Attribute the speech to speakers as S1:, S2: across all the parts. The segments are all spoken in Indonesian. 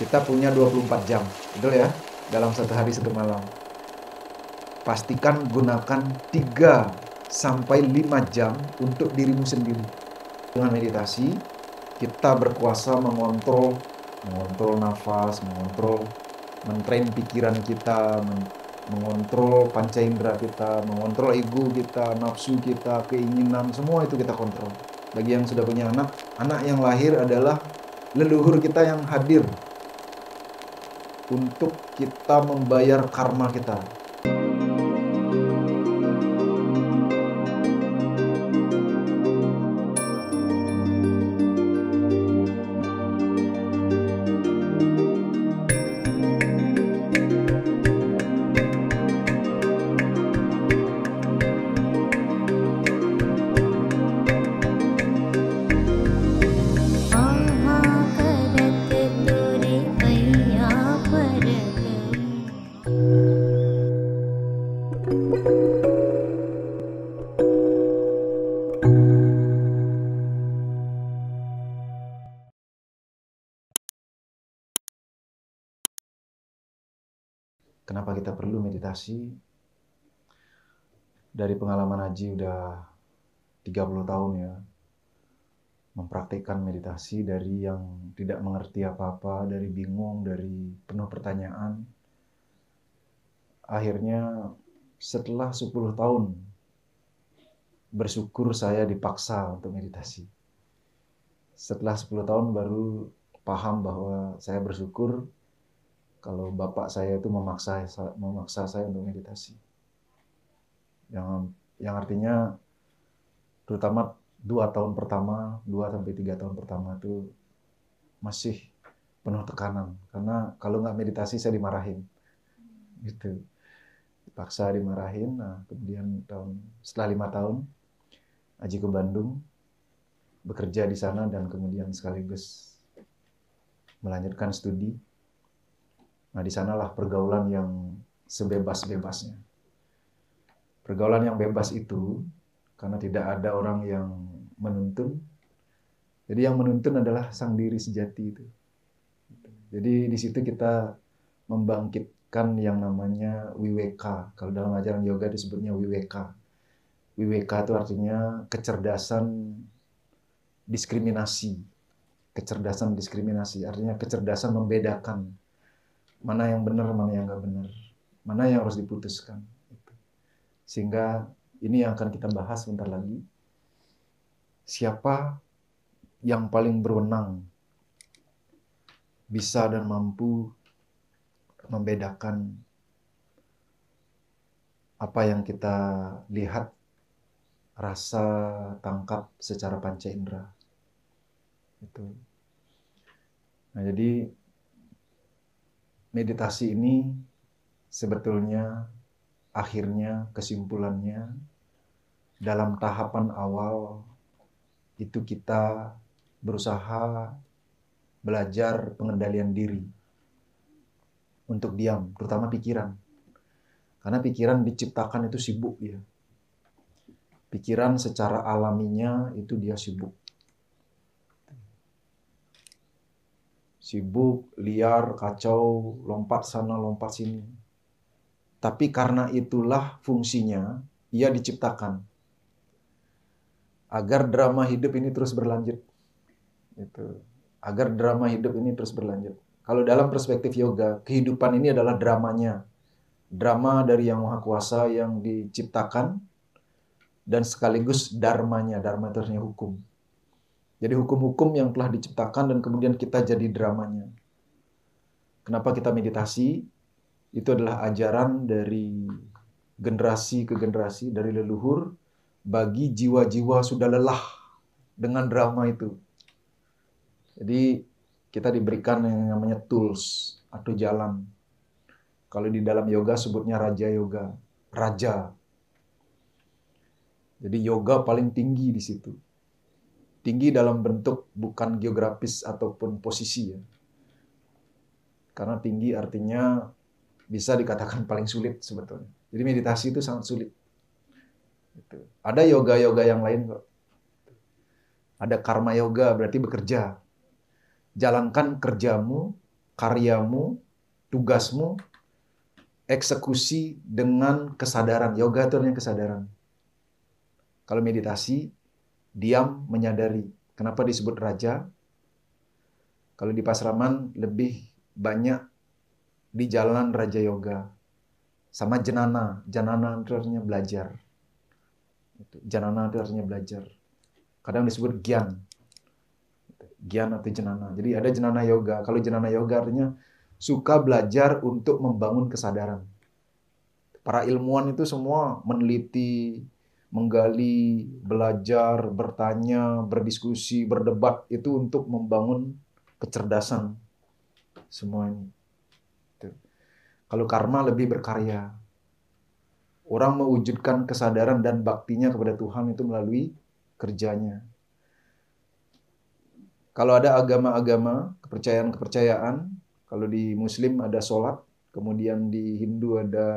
S1: Kita punya 24 jam, betul ya? Dalam satu hari satu malam. Pastikan gunakan 3 sampai 5 jam untuk dirimu sendiri. Dengan meditasi, kita berkuasa mengontrol nafas, mentrain pikiran kita, mengontrol panca indera kita, mengontrol ego kita, nafsu kita, keinginan, semua itu kita kontrol. Bagi yang sudah punya anak, anak yang lahir adalah leluhur kita yang hadir untuk kita membayar karma kita. Kenapa kita perlu meditasi? Dari pengalaman Haji udah 30 tahun ya, mempraktikkan meditasi dari yang tidak mengerti apa-apa, dari bingung, dari penuh pertanyaan. Akhirnya setelah 10 tahun bersyukur saya dipaksa untuk meditasi. Setelah 10 tahun baru paham bahwa saya bersyukur kalau bapak saya itu memaksa saya untuk meditasi. Yang artinya terutama 2 sampai 3 tahun pertama itu masih penuh tekanan. Karena kalau nggak meditasi saya dimarahin. Gitu. Dipaksa dimarahin. Nah, kemudian setelah 5 tahun, Haji ke Bandung, bekerja di sana dan kemudian sekaligus melanjutkan studi. Nah, di sanalah pergaulan yang sebebas-bebasnya. Pergaulan yang bebas itu, karena tidak ada orang yang menuntun, jadi yang menuntun adalah sang diri sejati itu. Jadi di situ kita membangkitkan yang namanya wiweka. Kalau dalam ajaran yoga disebutnya wiweka. Wiweka itu artinya kecerdasan diskriminasi. Kecerdasan diskriminasi artinya kecerdasan membedakan mana yang benar, mana yang nggak benar, mana yang harus diputuskan. Sehingga ini yang akan kita bahas sebentar lagi. Siapa yang paling berwenang, bisa dan mampu membedakan apa yang kita lihat, rasa, tangkap secara panca indera. Itu. Nah, jadi meditasi ini sebetulnya akhirnya kesimpulannya dalam tahapan awal itu kita berusaha belajar pengendalian diri untuk diam, terutama pikiran. Karena pikiran diciptakan itu sibuk ya. Pikiran secara alaminya itu dia sibuk. Sibuk, liar, kacau, lompat sana, lompat sini. Tapi karena itulah fungsinya, ia diciptakan. Agar drama hidup ini terus berlanjut. Gitu. Agar drama hidup ini terus berlanjut. Kalau dalam perspektif yoga, kehidupan ini adalah dramanya. Drama dari Yang Maha Kuasa yang diciptakan dan sekaligus dharmanya. Dharma itu artinya hukum. Jadi hukum-hukum yang telah diciptakan dan kemudian kita jadi dramanya. Kenapa kita meditasi? Itu adalah ajaran dari generasi ke generasi, dari leluhur, bagi jiwa-jiwa sudah lelah dengan drama itu. Jadi kita diberikan yang namanya tools atau jalan. Kalau di dalam yoga sebutnya Raja Yoga, raja. Jadi yoga paling tinggi di situ. Tinggi dalam bentuk bukan geografis ataupun posisi ya. Karena tinggi artinya bisa dikatakan paling sulit sebetulnya. Jadi meditasi itu sangat sulit. Gitu. Ada yoga-yoga yang lain kok. Ada karma yoga berarti bekerja. Jalankan kerjamu karyamu, tugasmu, eksekusi dengan kesadaran. Yoga itu artinya kesadaran. Kalau meditasi, diam menyadari. Kenapa disebut raja? Kalau di Pasraman lebih banyak di jalan Raja Yoga. Sama jenana. Janana itu artinya belajar. Janana itu artinya belajar. Kadang disebut gyan. Gyan atau jenana. Jadi ada jenana yoga. Kalau jenana yoga artinya suka belajar untuk membangun kesadaran. Para ilmuwan itu semua meneliti, menggali, belajar, bertanya, berdiskusi, berdebat itu untuk membangun kecerdasan semua ini. Kalau karma lebih berkarya. Orang mewujudkan kesadaran dan baktinya kepada Tuhan itu melalui kerjanya. Kalau ada agama-agama, kepercayaan-kepercayaan, kalau di Muslim ada sholat, kemudian di Hindu ada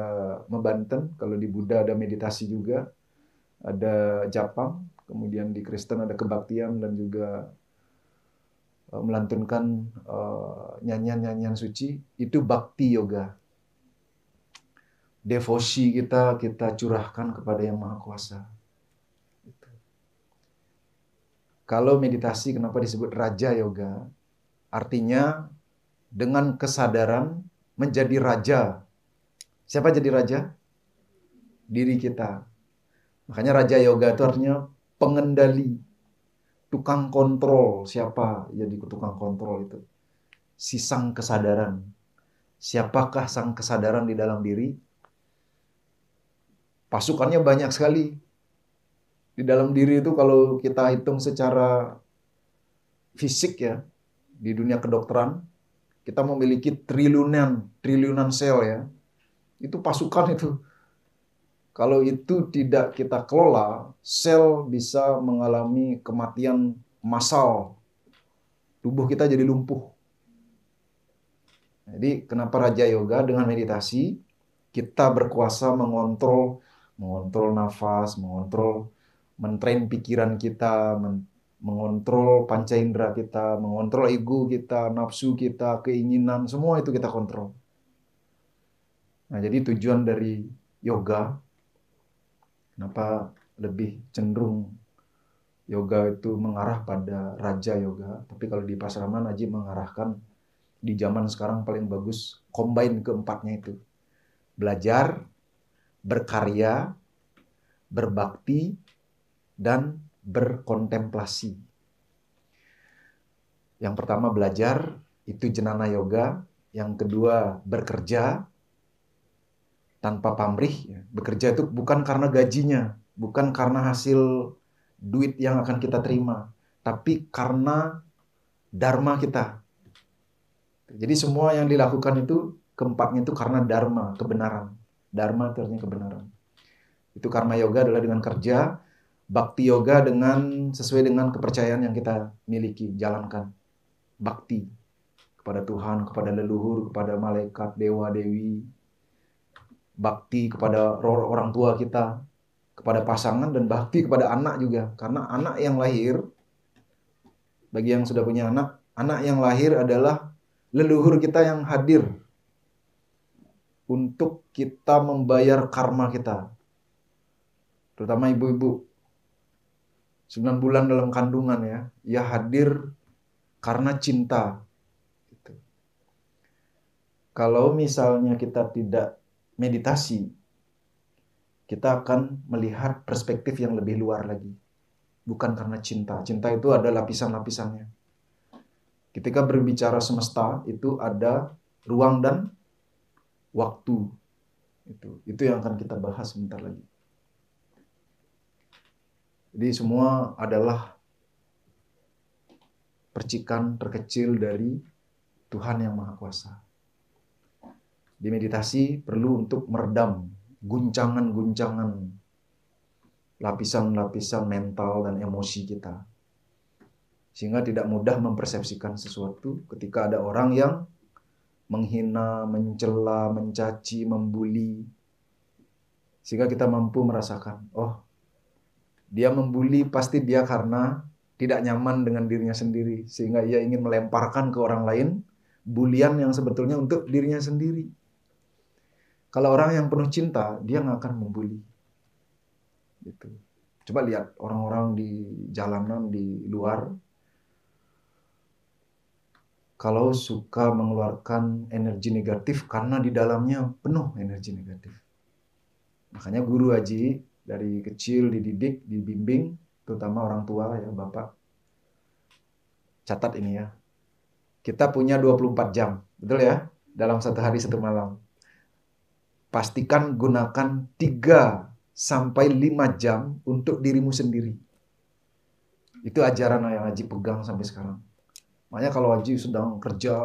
S1: membanten, kalau di Buddha ada meditasi juga, ada japam, kemudian di Kristen ada kebaktian dan juga melantunkan nyanyian-nyanyian suci, itu bakti yoga. Devosi kita curahkan kepada Yang Maha Kuasa. Kalau meditasi kenapa disebut Raja Yoga? Artinya dengan kesadaran menjadi raja. Siapa jadi raja? Diri kita. Makanya Raja Yoga itu artinya pengendali, tukang kontrol. Siapa jadi tukang kontrol itu? Si sang kesadaran. Siapakah sang kesadaran di dalam diri? Pasukannya banyak sekali. Di dalam diri itu kalau kita hitung secara fisik ya, di dunia kedokteran, kita memiliki triliunan sel ya. Itu pasukan itu. Kalau itu tidak kita kelola, sel bisa mengalami kematian massal. Tubuh kita jadi lumpuh. Jadi kenapa Raja Yoga dengan meditasi, kita berkuasa mengontrol nafas, mentrain pikiran kita, mengontrol panca indera kita, mengontrol ego kita, nafsu kita, keinginan, semua itu kita kontrol. Nah, jadi tujuan dari yoga, kenapa lebih cenderung yoga itu mengarah pada Raja Yoga, tapi kalau di Pasraman Aji mengarahkan di zaman sekarang paling bagus, combine keempatnya itu. Belajar, berkarya, berbakti, dan berkontemplasi. Yang pertama belajar, itu jenana yoga. Yang kedua bekerja tanpa pamrih. Bekerja itu bukan karena gajinya, bukan karena hasil duit yang akan kita terima, tapi karena dharma kita. Jadi semua yang dilakukan itu, keempatnya itu karena dharma, kebenaran. Dharma itu artinya kebenaran. Itu karma yoga adalah dengan kerja, bakti yoga dengan sesuai dengan kepercayaan yang kita miliki, jalankan. Bakti kepada Tuhan, kepada leluhur, kepada malaikat, dewa, dewi. Bakti kepada orang tua kita, kepada pasangan, dan bakti kepada anak juga. Karena anak yang lahir, bagi yang sudah punya anak yang lahir adalah leluhur kita yang hadir untuk kita membayar karma kita. Terutama ibu-ibu 9 bulan dalam kandungan ya, ia hadir karena cinta. Gitu. Kalau misalnya kita tidak meditasi, kita akan melihat perspektif yang lebih luar lagi. Bukan karena cinta. Cinta itu ada lapisan-lapisannya. Ketika berbicara semesta, itu ada ruang dan waktu. Itu yang akan kita bahas sebentar lagi. Jadi semua adalah percikan terkecil dari Tuhan yang Maha Kuasa. Di meditasi perlu untuk meredam guncangan-guncangan lapisan-lapisan mental dan emosi kita. Sehingga tidak mudah mempersepsikan sesuatu ketika ada orang yang menghina, mencela, mencaci, membuli. Sehingga kita mampu merasakan, oh, dia membuli pasti dia karena tidak nyaman dengan dirinya sendiri. Sehingga ia ingin melemparkan ke orang lain, bulian yang sebetulnya untuk dirinya sendiri. Kalau orang yang penuh cinta, dia nggak akan membuli. Gitu. Coba lihat orang-orang di jalanan di luar, kalau suka mengeluarkan energi negatif karena di dalamnya penuh energi negatif. Makanya guru Haji dari kecil dididik, dibimbing, terutama orang tua ya, Bapak. Catat ini ya. Kita punya 24 jam, betul ya? Dalam satu hari satu malam. Pastikan gunakan 3 sampai 5 jam untuk dirimu sendiri. Itu ajaran yang Haji pegang sampai sekarang. Makanya kalau Haji sedang kerja,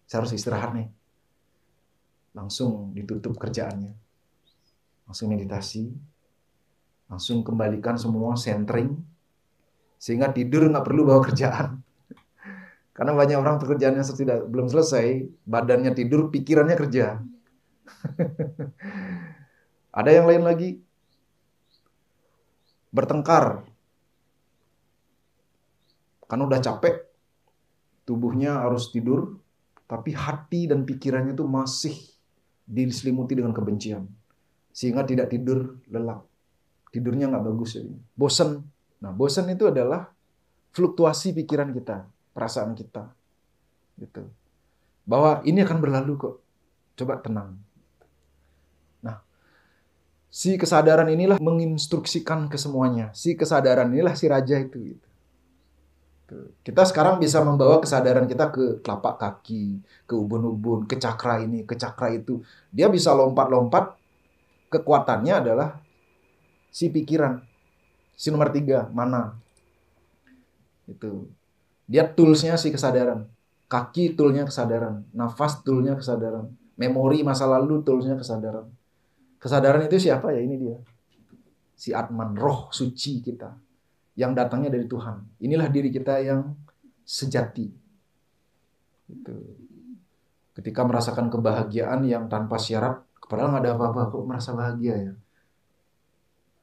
S1: saya harus istirahat nih. Langsung ditutup kerjaannya. Langsung meditasi. Langsung kembalikan semua centering. Sehingga tidur nggak perlu bawa kerjaan. Karena banyak orang pekerjaannya belum selesai, badannya tidur, pikirannya kerja. Ada yang lain lagi, bertengkar. Karena udah capek, tubuhnya harus tidur, tapi hati dan pikirannya itu masih diselimuti dengan kebencian. Sehingga tidak tidur lelap. Tidurnya nggak bagus. Jadi. Bosan. Nah, bosan itu adalah fluktuasi pikiran kita, perasaan kita. Gitu. Bahwa ini akan berlalu kok. Coba tenang. Nah, si kesadaran inilah menginstruksikan ke semuanya. Si kesadaran inilah si raja itu. Gitu. Kita sekarang bisa membawa kesadaran kita ke telapak kaki, ke ubun-ubun, ke cakra ini, ke cakra itu. Dia bisa lompat-lompat, kekuatannya adalah si pikiran. Si nomor 3, mana? Itu. Dia toolsnya si kesadaran. Kaki toolnya kesadaran. Nafas toolnya kesadaran. Memori masa lalu toolsnya kesadaran. Kesadaran itu siapa ya? Ini dia. Si Atman, roh suci kita. Yang datangnya dari Tuhan. Inilah diri kita yang sejati. Gitu. Ketika merasakan kebahagiaan yang tanpa syarat, padahal nggak ada apa-apa, kok merasa bahagia ya.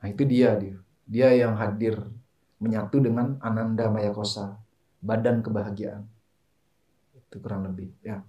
S1: Nah itu dia. Dia yang hadir menyatu dengan Ananda Maya Kosa, badan kebahagiaan. Itu kurang lebih. Ya.